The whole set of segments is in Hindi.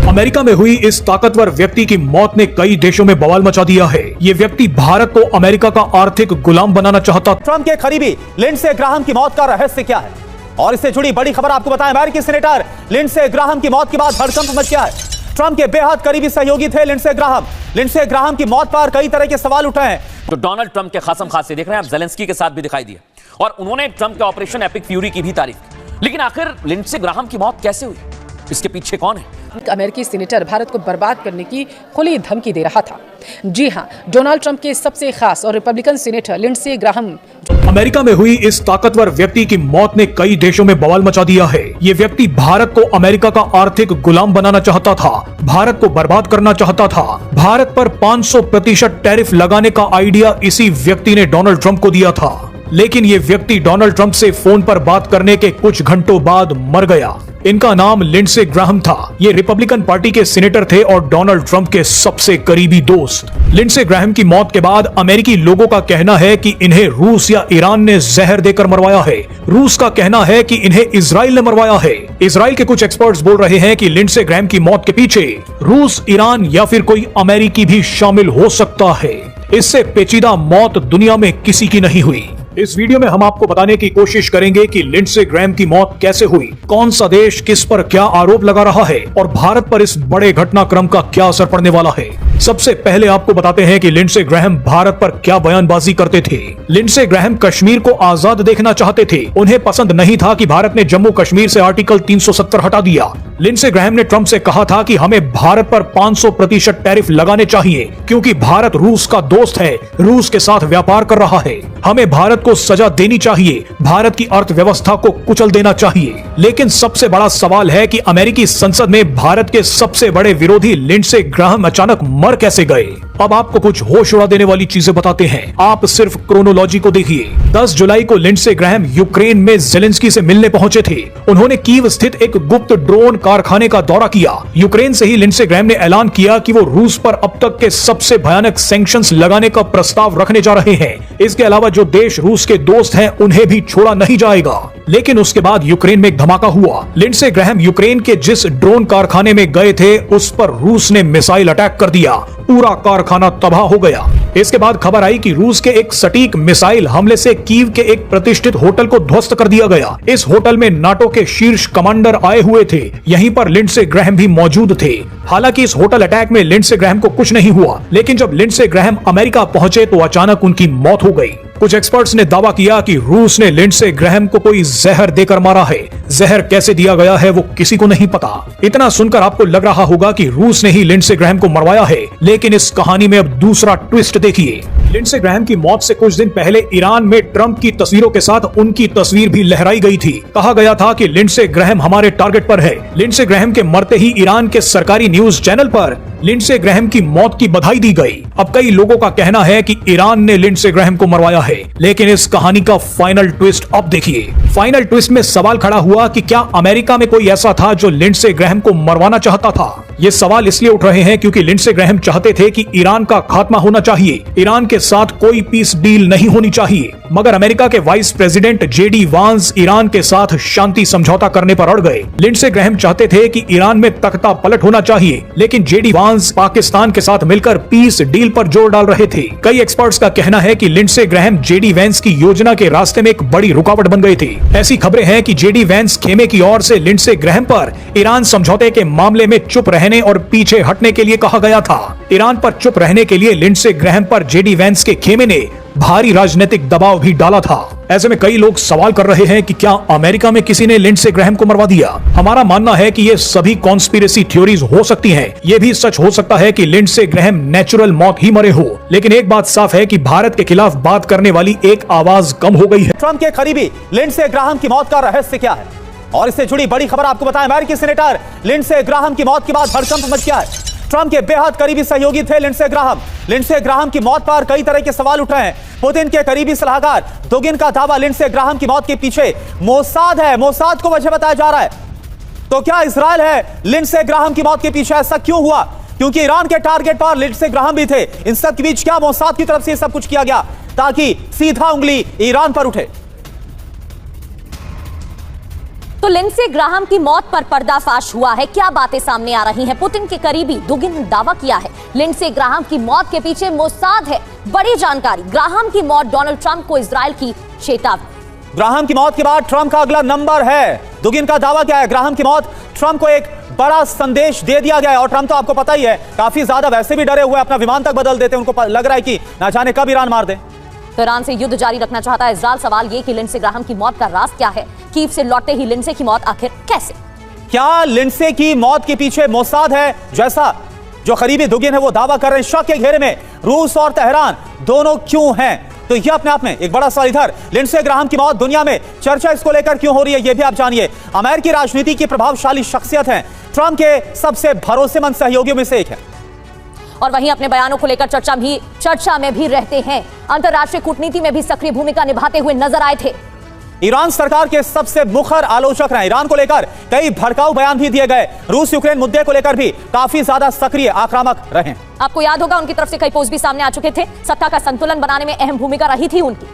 अमेरिका में हुई इस ताकतवर व्यक्ति की मौत ने कई देशों में बवाल मचा दिया है। ये व्यक्ति भारत को अमेरिका का आर्थिक गुलाम बनाना चाहता था। ट्रंप के करीबी लिंडसे ग्राहम की मौत का रहस्य क्या है और इससे जुड़ी बड़ी खबर आपको बताएं। अमेरिकी सीनेटर लिंडसे ग्राहम की मौत के बाद हड़कंप मच गया है। ट्रंप के बेहद करीबी सहयोगी थे लिंडसे ग्राहम। लिंडसे ग्राहम की मौत पर कई तरह के सवाल उठे हैं। जो डोनाल्ड ट्रंप के खासम खास से देख रहे हैं आप, जेलेंस्की के साथ भी दिखाई दिए और उन्होंने ट्रंप के ऑपरेशन एपिक फ्यूरी की भी तारीफ की। लेकिन आखिर लिंडसे ग्राहम की मौत कैसे हुई, इसके पीछे कौन है? अमेरिकी सीनेटर भारत को बर्बाद करने की खुली धमकी दे रहा था। जी हां, डोनाल्ड ट्रंप के सबसे खास और Republican senator Lindsey Graham. America में हुई इस ताकतवर व्यक्ति की मौत ने कई देशों में बवाल मचा दिया है। ये व्यक्ति भारत को अमेरिका का आर्थिक गुलाम बनाना चाहता था, भारत को बर्बाद करना चाहता था। भारत पर 500% टैरिफ लगाने का आइडिया इसी व्यक्ति ने डोनाल्ड ट्रंप को दिया था। लेकिन ये व्यक्ति डोनाल्ड ट्रंप से फोन पर बात करने के कुछ घंटों बाद मर गया। इनका नाम लिंडसे ग्राहम था। ये रिपब्लिकन पार्टी के सीनेटर थे और डोनाल्ड ट्रंप के सबसे करीबी दोस्त। लिंडसे ग्राहम की मौत के बाद अमेरिकी लोगों का कहना है कि इन्हें रूस या ईरान ने जहर देकर मरवाया है। रूस का कहना है कि इन्हें इजराइल ने मरवाया है। इजराइल के कुछ एक्सपर्ट्स बोल रहे हैं कि लिंडसे ग्राहम की मौत के पीछे रूस, ईरान या फिर कोई अमेरिकी भी शामिल हो सकता है। इससे पेचीदा मौत दुनिया में किसी की नहीं हुई। इस वीडियो में हम आपको बताने की कोशिश करेंगे कि लिंडसे ग्राहम की मौत कैसे हुई, कौन सा देश किस पर क्या आरोप लगा रहा है और भारत पर इस बड़े घटनाक्रम का क्या असर पड़ने वाला है। सबसे पहले आपको बताते हैं कि लिंडसे ग्राहम भारत पर क्या बयानबाजी करते थे। लिंडसे ग्राहम कश्मीर को आजाद देखना चाहते थे। उन्हें पसंद नहीं था कि भारत ने जम्मू कश्मीर से आर्टिकल 370 हटा दिया। लिंडसे ग्राहम ने ट्रंप से कहा था कि हमें भारत पर 500% टैरिफ लगाने चाहिए क्योंकि भारत रूस का दोस्त है, रूस के साथ व्यापार कर रहा है। हमें भारत को सजा देनी चाहिए, भारत की अर्थव्यवस्था को कुचल देना चाहिए। लेकिन सबसे बड़ा सवाल है कि अमेरिकी संसद में भारत के सबसे बड़े विरोधी लिंडसे ग्राहम अचानक मर कैसे गए। अब आपको कुछ होश उड़ा देने वाली चीजें बताते हैं। आप सिर्फ क्रोनोलॉजी को देखिए। 10 जुलाई को लिंडसे ग्राहम यूक्रेन में जेलेंस्की से मिलने पहुंचे थे। उन्होंने कीव स्थित एक गुप्त ड्रोन कारखाने का दौरा किया। यूक्रेन से ही लिंडसे ग्राहम ने ऐलान किया कि वो रूस पर अब तक के सबसे भयानक सैंक्शंस लगाने का प्रस्ताव रखने जा रहे हैं। इसके अलावा जो देश रूस के दोस्त हैं उन्हें भी छोड़ा नहीं जाएगा। लेकिन उसके बाद यूक्रेन में एक धमाका हुआ। लिंडसे ग्राहम यूक्रेन के जिस ड्रोन कारखाने में गए थे उस पर रूस ने मिसाइल अटैक कर दिया। पूरा कारखाना तबाह हो गया। इसके बाद खबर आई कि रूस के एक सटीक मिसाइल हमले से कीव के एक प्रतिष्ठित होटल को ध्वस्त कर दिया गया। इस होटल में नाटो के शीर्ष कमांडर आए हुए थे। यहीं पर लिंडसे ग्राहम भी मौजूद थे। हालांकि इस होटल अटैक में लिंडसे ग्राहम को कुछ नहीं हुआ, लेकिन जब लिंडसे ग्राहम अमेरिका पहुंचे तो अचानक उनकी मौत हो गई। कुछ एक्सपर्ट्स ने दावा किया कि रूस ने लिंडसे ग्राहम को कोई जहर देकर मारा है। जहर कैसे दिया गया है वो किसी को नहीं पता। इतना सुनकर आपको लग रहा होगा कि रूस ने ही लिंडसे ग्राहम को मरवाया है, लेकिन इस कहानी में अब दूसरा ट्विस्ट देखिए। लिंडसे ग्राहम की मौत से कुछ दिन पहले ईरान में ट्रंप की तस्वीरों के साथ उनकी तस्वीर भी लहराई गई थी। कहा गया था कि लिंडसे ग्राहम हमारे टारगेट पर है। लिंडसे ग्राहम के मरते ही ईरान के सरकारी न्यूज चैनल पर लिंडसे ग्राहम की मौत की बधाई दी गई। अब कई लोगों का कहना है कि ईरान ने लिंडसे ग्राहम को मरवाया है, लेकिन इस कहानी का फाइनल ट्विस्ट अब देखिए। फाइनल ट्विस्ट में सवाल खड़ा हुआ कि क्या अमेरिका में कोई ऐसा था जो लिंडसे ग्राहम को मरवाना चाहता था। ये सवाल इसलिए उठ रहे हैं क्योंकि लिंडसे ग्राहम चाहते थे कि ईरान का खात्मा होना चाहिए, ईरान के साथ कोई पीस डील नहीं होनी चाहिए। मगर अमेरिका के वाइस प्रेसिडेंट जेडी वांस ईरान के साथ शांति समझौता करने पर अड़ गए। लिंडसे ग्राहम चाहते थे कि ईरान में तख्ता पलट होना चाहिए, लेकिन जेडी वांस पाकिस्तान के साथ मिलकर पीस डील पर जोर डाल रहे थे। कई एक्सपर्ट्स का कहना है कि लिंडसे ग्राहम जेडी वैंस की योजना के रास्ते में एक बड़ी रुकावट बन गए थे। ऐसी खबरें हैं कि जेडी वैंस खेमे की ओर से लिंडसे ग्राहम पर ईरान समझौते के मामले में चुप रहने और पीछे हटने के लिए कहा गया था। ईरान पर चुप रहने के लिए लिंडसे ग्राहम पर जेडी वैंस के खेमे ने भारी राजनीतिक दबाव भी डाला था। ऐसे में कई लोग सवाल कर रहे हैं कि क्या अमेरिका में किसी ने लिंडसे ग्राहम को मरवा दिया। हमारा मानना है कि ये सभी कॉन्स्पिरेसी थ्योरीज हो सकती हैं। ये भी सच हो सकता है कि लिंडसे ग्राहम नेचुरल मौत ही मरे हो, लेकिन एक बात साफ है कि भारत के खिलाफ बात करने वाली एक आवाज कम हो गई है। ट्रंप के करीबी लिंडसे ग्राहम की मौत का रहस्य क्या है और इससे जुड़ी बड़ी खबर आपको बताएं। अमेरिकी सीनेटर लिंडसे ग्राहम की मौत के बाद हड़कंप मच गया है। ट्रंप के बेहद करीबी सहयोगी थे लिंडसे ग्राहम। लिंडसे ग्राहम की मौत पर कई तरह के सवाल उठे हैं। पुतिन के करीबी सलाहकार दोगिन का दावा लिंडसे ग्राहम की मौत के पीछे मोसाद है, मोसाद को वजह बताया जा रहा है। तो क्या इजराइल है लिंडसे ग्राहम की मौत के पीछे? ऐसा क्यों हुआ? क्योंकि ईरान के टारगेट पर लिंडसे ग्राहम भी थे। इन सब के बीच क्या मोसाद की तरफ से सब कुछ किया गया ताकि सीधा उंगली ईरान पर उठे? तो तो लिंडसे ग्राहम की मौत पर पर्दाफाश हुआ है। क्या बातें सामने आ रही हैं? पुतिन के करीबी दुगिन ने दावा किया है लिंडसे ग्राहम की मौत के पीछे मोसाद है। बड़ी जानकारी, ग्राहम की मौत डोनाल्ड ट्रंप को इजराइल की चेतावनी। ग्राहम की मौत के बाद ट्रंप का अगला नंबर है। दुगिन का दावा क्या है? ग्राहम की मौत ट्रंप को एक बड़ा संदेश दे दिया गया है। और ट्रंप तो आपको पता ही है, काफी ज्यादा वैसे भी डरे हुए, अपना विमान तक बदल देते हैं। उनको लग रहा है कि ना जाने कब ईरान मार दे। तो ईरान से युद्ध जारी रखना चाहता है इजराइल। सवाल ये कि लिंडसे ग्राहम की मौत का राज क्या है? कीव से लौटते ही लिंडसे की मौत आखिर कैसे? क्या लिंडसे की मौत के पीछे मोसाद है, जैसा जो करीबी दुगिन है वो दावा कर रहे हैं? शक के घेरे में रूस और तेहरान दोनों क्यों हैं? तो यह अपने आप में एक बड़ा सवाल। इधर लिंडसे ग्राहम की मौत, दुनिया में चर्चा इसको लेकर क्यों हो रही है, यह भी आप जानिए। अमेरिकी राजनीति की प्रभावशाली शख्सियत है, ट्रंप के सबसे भरोसेमंद सहयोगियों में से एक है। और वहीं अपने बयानों को लेकर चर्चा में भी रहते हैं। अंतर्राष्ट्रीय कूटनीति में भी सक्रिय भूमिका निभाते हुए नजर आए थे। ईरान सरकार के सबसे मुखर आलोचक रहे। ईरान को लेकर कई भड़काऊ बयान भी दिए गए। रूस यूक्रेन मुद्दे को लेकर भी काफी ज्यादा सक्रिय, आक्रामक रहे। आपको याद होगा उनकी तरफ से कई पोस्ट भी सामने आ चुके थे। सत्ता का संतुलन बनाने में अहम भूमिका रही थी उनकी।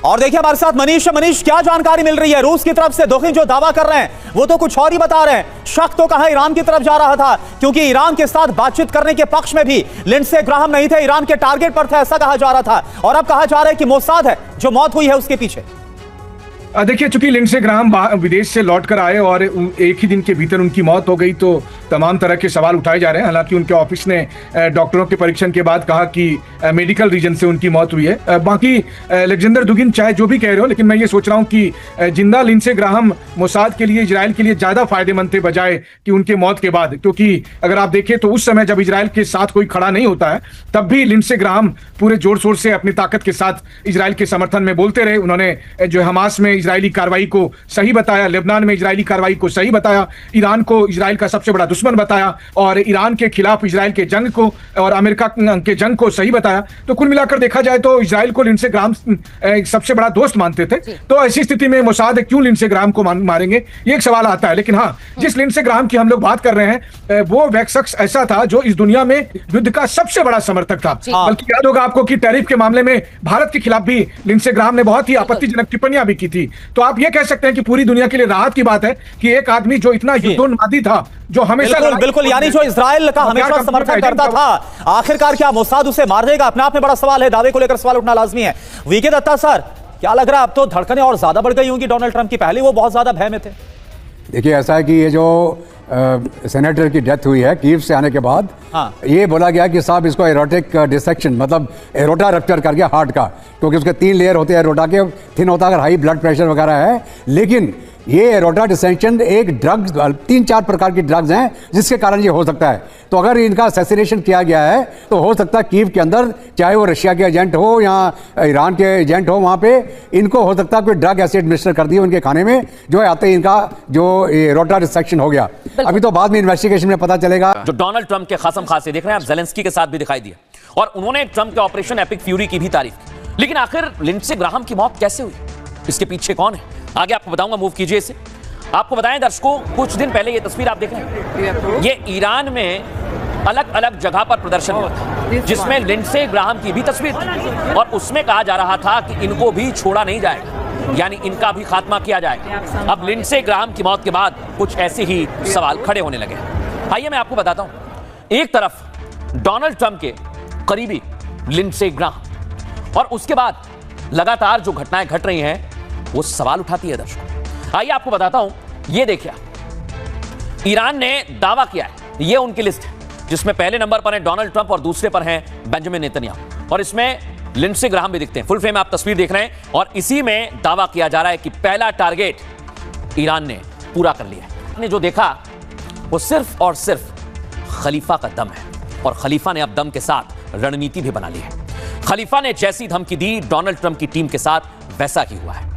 और देखिए हमारे साथ मनीष, क्या जानकारी मिल रही है? रूस की तरफ से दुगिन जो दावा कर रहे हैं वो तो कुछ और ही बता रहे हैं। शक तो कहां ईरान की तरफ जा रहा था, क्योंकि ईरान के साथ बातचीत करने के पक्ष में भी लिंडसे ग्राहम नहीं थे, ईरान के टारगेट पर थे, ऐसा कहा जा रहा था। और अब कहा जा रहा है कि मोसाद है जो मौत हुई है उसके पीछे। देखिए, चूंकि लिंडसे ग्राहम विदेश से लौट कर आए और एक ही दिन के भीतर उनकी मौत हो गई, तो तमाम तरह के सवाल उठाए जा रहे हैं। हालांकि उनके ऑफिस ने डॉक्टरों के परीक्षण के बाद कहा कि मेडिकल रीजन से उनकी मौत हुई है। बाकी अलेक्जेंडर दुगिन चाहे जो भी कह रहे हो, लेकिन मैं ये सोच रहा हूँ कि जिंदा लिंडसे ग्राहम मोसाद के लिए, इजराइल के लिए ज्यादा फायदेमंद थे बजाय कि उनके मौत के बाद। क्योंकि अगर आप देखें तो उस समय जब इजराइल के साथ कोई खड़ा नहीं होता है, तब भी लिंडसे ग्राहम पूरे जोर शोर से अपनी ताकत के साथ इजराइल के समर्थन में बोलते रहे। उन्होंने जो हमास में इजरायली कार्रवाई को सही बताया, लेबनान में इजरायली कार्रवाई को सही बताया, ईरान को इजराइल का सबसे बड़ा दुश्मन बताया, और ईरान के खिलाफ इजराइल के जंग को और अमेरिका के जंग को सही बताया। तो कुल मिलाकर देखा जाए तो इजराइल को लिंडसे ग्राहम सबसे बड़ा दोस्त मानते थे। तो ऐसी स्थिति में मोसाद क्यों लिंडसे ग्राहम को मारेंगे, ये एक सवाल आता है। लेकिन हाँ, जिस लिंडसे ग्राहम की हम लोग बात कर रहे हैं, वो वह शख्स ऐसा था जो इस दुनिया में युद्ध का सबसे बड़ा समर्थक था। बल्कि याद होगा आपको कि टैरिफ के मामले में भारत के खिलाफ भी लिंडसे ग्राहम ने बहुत ही आपत्तिजनक टिप्पणियां भी की थी। तो आप ये कह सकते हैं कि पूरी दुनिया के लिए राहत की बात है कि एक आदमी जो इतना युद्धोन्मादी था, जो हमेशा बिल्कुल, यानी जो इजराइल का हमेशा समर्थन करता था, आखिरकार क्या मोसाद उसे मार देगा? अपने आप में बड़ा सवाल है। दावे को लेकर सवाल उठना लाजमी है। वीके दत्ता सर, क्या लग रहा है अब तो धड़कनें और ज्यादा बढ़ गई होंगी डोनाल्ड ट्रंप की? पहले वो बहुत ज्यादा भय में थे। देखिए, ऐसा है कि ये जो सेनेटर की डेथ हुई है कीव से आने के बाद, ये बोला गया कि साहब इसको एरोटिक डिसेक्शन, मतलब एरोटा रप्चर कर गया हार्ट का, क्योंकि उसके 3 लेयर होते हैं एरोटा के, थिन होता है अगर हाई ब्लड प्रेशर वगैरह है। लेकिन ये एरोटा डिसेक्शन एक ड्रग्स, 3-4 प्रकार की ड्रग्स हैं जिसके कारण ये हो सकता है। तो अगर इनका असैसिनेशन किया गया है तो हो सकता है कीव के अंदर, चाहे वो रशिया के एजेंट हो या ईरान के एजेंट हो, वहाँ पे इनको हो सकता है कोई ड्रग ऐसे एडमिनिस्टर कर दिए उनके खाने में, जो आते ही इनका जो एरोटा डिसेक्शन हो गया। अभी तो बाद में इन्वेस्टिगेशन में पता चलेगा। जो डोनाल्ड ट्रंप के खसम खासे देख रहे हैं आप, ज़ेलेंस्की के साथ भी दिखाई दिया और उन्होंने ट्रंप के ऑपरेशन एपिक फ्यूरी की भी तारीफ की। लेकिन आखिर लिंडसे ग्राहम की मौत कैसे हुई, इसके पीछे कौन है, आगे आपको बताऊंगा। मूव कीजिए इसे। आपको बताएं दर्शकों, कुछ दिन पहले ये तस्वीर आप देख रहे हैं, ये ईरान में अलग अलग जगह पर प्रदर्शन हुआ था, जिसमें लिंडसे ग्राहम की भी तस्वीर थी और उसमें कहा जा रहा था कि इनको भी छोड़ा नहीं जाएगा, यानी इनका भी खात्मा किया जाएगा। अब लिंडसे ग्राहम की मौत के बाद कुछ ऐसे ही सवाल खड़े होने लगे। आइए मैं आपको बताता हूं। एक तरफ डोनाल्ड ट्रंप के करीबी लिंडसे ग्राहम, और उसके बाद लगातार जो घटनाएं घट रही हैं वो सवाल उठाती है दर्शकों। आइए आपको बताता हूं। ये देखिए, ईरान ने दावा किया है, ये उनकी लिस्ट है जिसमें पहले नंबर पर है डोनाल्ड ट्रंप और दूसरे पर हैं बेंजामिन नेतन्याहू, और इसमें लिंडसे ग्राहम भी दिखते हैं। फुल फ्रेम आप तस्वीर देख रहे हैं और इसी में दावा किया जा रहा है कि पहला टारगेट ईरान ने पूरा कर लिया है। ने जो देखा वो सिर्फ और सिर्फ खलीफा का दम है, और खलीफा ने अब दम के साथ रणनीति भी बना ली है। खलीफा ने जैसी धमकी दी डोनाल्ड ट्रंप की टीम के साथ वैसा ही हुआ है।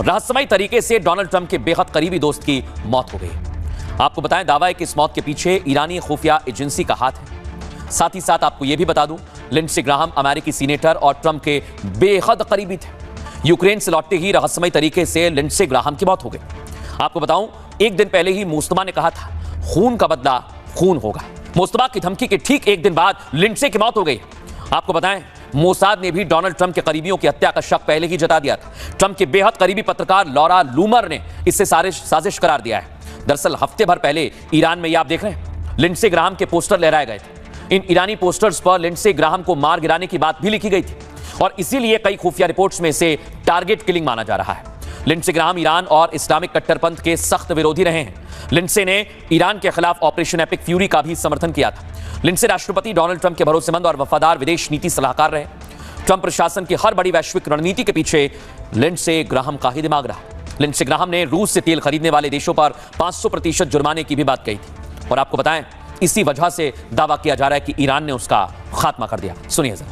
रहस्यमयी तरीके से डोनाल्ड ट्रंप के बेहद करीबी दोस्त की मौत हो गई। आपको बताएं, दावा है कि इस मौत के पीछे ईरानी खुफिया एजेंसी का हाथ है। साथ ही साथ आपको यह भी बता दूं, लिंडसे ग्राहम अमेरिकी सीनेटर और ट्रंप के बेहद करीबी थे। यूक्रेन से लौटते ही रहस्यमयी तरीके से लिंडसे ग्राहम की मौत हो गई। आपको बताऊं, एक दिन पहले ही मुस्तफा ने कहा था खून का बदला खून होगा। मुस्तफा की धमकी के ठीक एक दिन बाद लिंडसे की मौत हो गई। आपको बताएं, मोसाद ने भी डोनाल्ड ट्रंप के करीबियों की हत्या का शक पहले ही जता दिया था। ट्रंप के बेहद करीबी पत्रकार लॉरा लूमर ने इससे साजिश करार दिया है। दरअसल हफ्ते भर पहले ईरान में ये आप देख रहे हैं, लिंडसे ग्राहम के पोस्टर लहराए गए थे। इन ईरानी पोस्टर्स पर लिंडसे ग्राहम को मार गिराने की बात भी लिखी गई थी और इसीलिए कई खुफिया रिपोर्ट्स में इसे टारगेट किलिंग माना जा रहा है। लिंडसे ग्राहम ईरान और इस्लामिक कट्टरपंथ के सख्त विरोधी रहे हैं। लिंडसे ने ईरान के खिलाफ ऑपरेशन एपिक फ्यूरी का भी समर्थन किया था। लिंडसे राष्ट्रपति डोनाल्ड ट्रंप के भरोसेमंद और वफादार विदेश नीति सलाहकार रहे। ट्रंप प्रशासन की हर बड़ी वैश्विक रणनीति के पीछे लिंडसे ग्राहम का ही दिमाग रहा। लिंडसे ग्राहम ने रूस से तेल खरीदने वाले देशों पर 500% जुर्माने की भी बात कही थी और आपको बताएं, इसी वजह से दावा किया जा रहा है कि ईरान ने उसका खात्मा कर दिया। सुनिए जरा।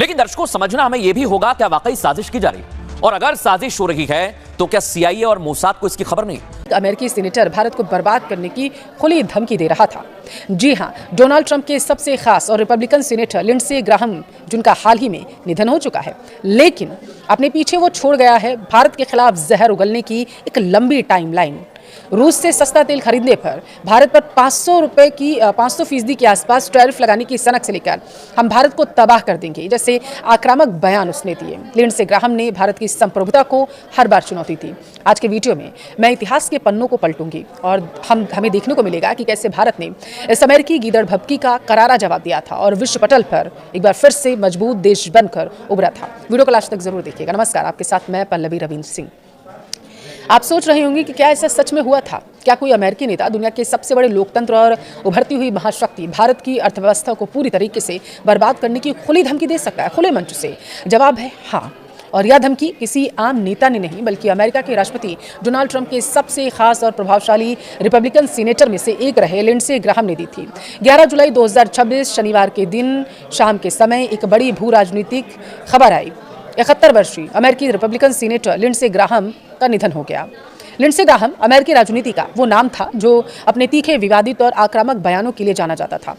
लेकिन दर्शकों, समझना हमें यह भी होगा क्या वाकई साजिश की जा रही है, और अगर साजिश हो रही है तो क्या CIA और मोसाद को इसकी खबर नहीं? अमेरिकी सीनेटर भारत को बर्बाद करने की खुली धमकी दे रहा था। जी हां, डोनाल्ड ट्रंप के सबसे खास और रिपब्लिकन सीनेटर लिंडसे ग्राहम, जिनका हाल ही में निधन हो चुका है, लेकिन अपने पीछे वो छोड़ गया है भारत के खिलाफ जहर उगलने की एक लंबी टाइमलाइन। रूस से सस्ता तेल खरीदने पर भारत पर 500% के आसपास टैरिफ लगाने की सनक से लेकर हम भारत को तबाह कर देंगे जैसे आक्रामक बयान उसने दिए। लिंडसे ग्राहम ने भारत की संप्रभुता को हर बार चुनौती दी। आज के वीडियो में मैं इतिहास के पन्नों को पलटूंगी और हमें देखने को मिलेगा कि कैसे भारत ने इस अमेरिकी गीदड़ भभकी का करारा जवाब दिया था और विश्व पटल पर एक बार फिर से मजबूत देश बनकर उभरा था। वीडियो को लास्ट तक जरूर देखिएगा। नमस्कार, आपके साथ मैं पल्लवी रविंद्र सिंह। आप सोच रहे होंगे कि क्या ऐसा सच में हुआ था? क्या कोई अमेरिकी नेता दुनिया के सबसे बड़े लोकतंत्र और उभरती हुई महाशक्ति भारत की अर्थव्यवस्था को पूरी तरीके से बर्बाद करने की खुली धमकी दे सकता है खुले मंच से? जवाब है हाँ। और यह धमकी किसी आम नेता ने नहीं बल्कि अमेरिका के राष्ट्रपति डोनाल्ड ट्रंप के सबसे खास और प्रभावशाली रिपब्लिकन सीनेटर में से एक रहे लिंडसे ग्राहम ने दी थी। 11 जुलाई 2026 शनिवार के दिन शाम के समय एक बड़ी भू राजनीतिक खबर आई। 71 वर्षीय अमेरिकी रिपब्लिकन सीनेटर लिंडसे ग्राहम का निधन हो गया। लिंडसे ग्राहम अमेरिकी राजनीति का वो नाम था जो अपने तीखे, विवादित और आक्रामक बयानों के लिए जाना जाता था।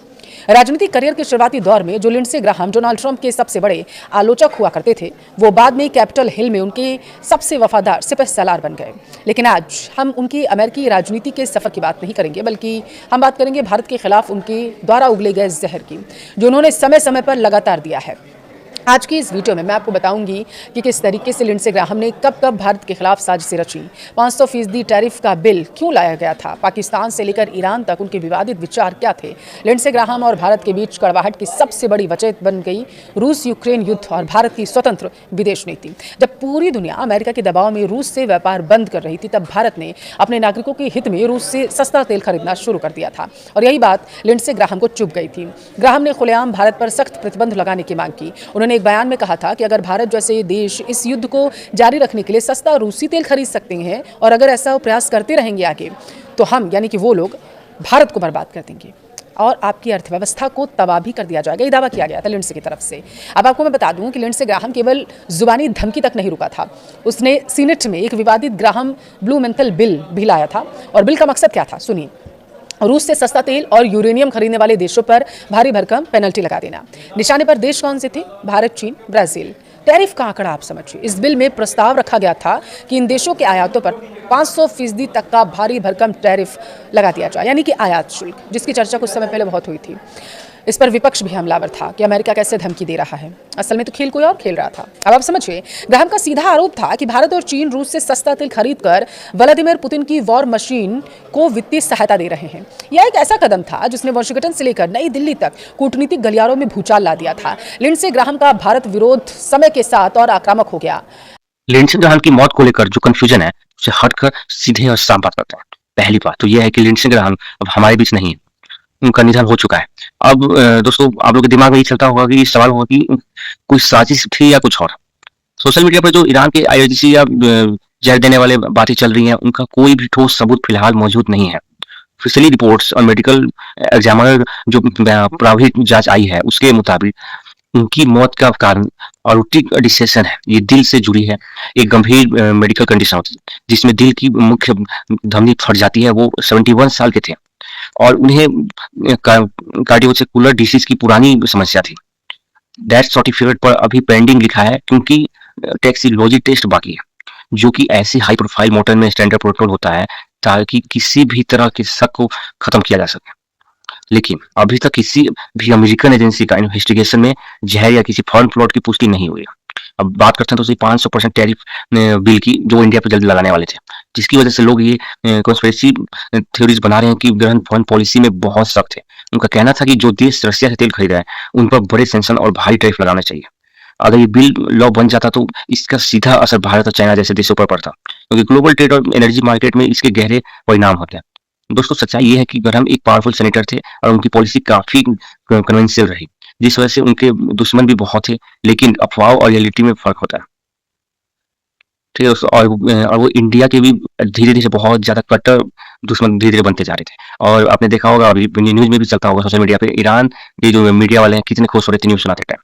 राजनीतिक करियर के शुरुआती दौर में जो लिंडसे ग्राहम डोनाल्ड ट्रंप के सबसे बड़े आलोचक हुआ करते थे, वो बाद में कैपिटल हिल में उनके सबसे वफादार सिपहसालार बन गए। लेकिन आज हम उनकी अमेरिकी राजनीति के सफर की बात नहीं करेंगे, बल्कि हम बात करेंगे भारत के खिलाफ उनके द्वारा उगले गए जहर की, जो उन्होंने समय समय पर लगातार दिया है। आज की इस वीडियो में मैं आपको बताऊंगी कि किस तरीके से लिंडसे ग्राहम ने कब कब भारत के खिलाफ साजिशें रची, 500% टैरिफ का बिल क्यों लाया गया था, पाकिस्तान से लेकर ईरान तक उनके विवादित विचार क्या थे। लिंडसे ग्राहम और भारत के बीच कड़वाहट की सबसे बड़ी वजह बन गई रूस यूक्रेन युद्ध और भारत की स्वतंत्र विदेश नीति। जब पूरी दुनिया अमेरिका के दबाव में रूस से व्यापार बंद कर रही थी, तब भारत ने अपने नागरिकों के हित में रूस से सस्ता तेल खरीदना शुरू कर दिया था और यही बात लिंडसे ग्राहम को चुभ गई थी। ग्राहम ने खुलेआम भारत पर सख्त प्रतिबंध लगाने की मांग की। उन्होंने एक बयान में कहा था कि अगर भारत जैसे देश इस युद्ध को जारी रखने के लिए सस्ता रूसी तेल खरीद सकते हैं और अगर ऐसा प्रयास करते रहेंगे आगे, तो हम यानी कि वो लोग भारत को बर्बाद कर देंगे और आपकी अर्थव्यवस्था को तबाह भी कर दिया जाएगा। ये दावा किया गया था लिंडसे की तरफ से। अब आपको मैं बता दूं कि लिंडसे ग्राहम केवल जुबानी धमकी तक नहीं रुका था, उसने सीनेट में एक विवादित ग्राहम ब्लूमेंथल बिल भी लाया था और बिल का मकसद क्या था, सुनिए। रूस से सस्ता तेल और यूरेनियम खरीदने वाले देशों पर भारी भरकम पेनल्टी लगा देना। निशाने पर देश कौन से थे? भारत, चीन, ब्राजील। टैरिफ का आंकड़ा आप समझिए। इस बिल में प्रस्ताव रखा गया था कि इन देशों के आयातों पर 500% तक का भारी भरकम टैरिफ लगा दिया जाए, यानी कि आयात शुल्क, जिसकी चर्चा कुछ समय पहले बहुत हुई थी। इस पर विपक्ष भी हमलावर था कि अमेरिका कैसे धमकी दे रहा है। असल में तो खेल कोई और खेल रहा था। अब आप समझिए, ग्राहम का सीधा आरोप था कि भारत और चीन रूस से सस्ता तेल खरीदकर व्लादिमीर पुतिन की वॉर मशीन को वित्तीय सहायता दे रहे हैं। यह एक ऐसा कदम था जिसने वॉशिंगटन से लेकर नई दिल्ली तक कूटनीतिक गलियारों में भूचाल ला दिया था। लिंडसे ग्राहम का भारत विरोध समय के साथ और आक्रामक हो गया। लिंडसे ग्राहम की मौत को लेकर जो कंफ्यूजन है, उसे हटकर सीधे और साफ बात करते हैं। पहली बात तो यह है कि लिंडसे ग्राहम अब हमारे बीच नहीं है, उनका निधन हो चुका है। अब दोस्तों, आप लोग के दिमाग में ये चलता होगा कि सवाल होगा कि कोई साजिश थी या कुछ और। सोशल मीडिया पर जो ईरान के IRGC या जहर देने वाले बातें चल रही हैं, उनका कोई भी ठोस सबूत फिलहाल मौजूद नहीं है। ऑफिशियली रिपोर्ट्स और मेडिकल एग्जामिनर जो प्रारंभिक जांच आई है, उसके मुताबिक उनकी मौत का कारण ऑर्टिक डिसेशन है, ये दिल से जुड़ी है, एक गंभीर मेडिकल कंडीशन होती है जिसमें दिल की मुख्य धमनी फट जाती है। वो 71 साल के थे और उन्हें कार्डियोवैस्कुलर डिसीज की पुरानी समस्या थी। डेथ सर्टिफिकेट पर अभी पेंडिंग लिखा है क्योंकि टैक्सिलॉजी टेस्ट बाकी है, जो कि ऐसी हाई प्रोफाइल मोटर में स्टैंडर्ड प्रोटोकॉल होता है ताकि किसी भी तरह के शक को खत्म किया जा सके। लेकिन अभी तक किसी भी अमेरिकन एजेंसी का इन्वेस्टिगेशन में जहर या किसी फॉरेन प्लॉट की पुष्टि नहीं हुई। अब बात करते हैं तो 500% टैरिफ बिल की, जो इंडिया पर जल्दी लगाने वाले थे, जिसकी वजह से लोग ये कॉन्स्पिरेसी थ्योरीज बना रहे हैं कि ग्रहण फॉरेन पॉलिसी में बहुत सख्त है। उनका कहना था कि जो देश रशिया से तेल खरीद रहा है उन पर बड़े सैंक्शन और भारी टैरिफ लगाना चाहिए। अगर ये बिल लॉ बन जाता तो इसका सीधा असर भारत और चाइना जैसे देशों पर पड़ता, क्योंकि ग्लोबल ट्रेड और एनर्जी मार्केट में इसके गहरे परिणाम होते हैं। दोस्तों, सच्चाई ये है कि ग्रहम एक पावरफुल सेनेटर थे और उनकी पॉलिसी काफी कन्वेंशियल रही, जिस वजह से उनके दुश्मन भी बहुत थे, लेकिन अफवाह और रियलिटी में फर्क होता है। ठीक है दोस्तों, और वो इंडिया के भी धीरे धीरे बहुत ज्यादा कट्टर दुश्मन धीरे धीरे बनते जा रहे थे। और आपने देखा होगा, अभी न्यूज में भी चलता होगा, सोशल मीडिया पे, ईरान ये जो मीडिया वाले हैं कितने खुश हो रहे थे न्यूज सुनाते टाइम।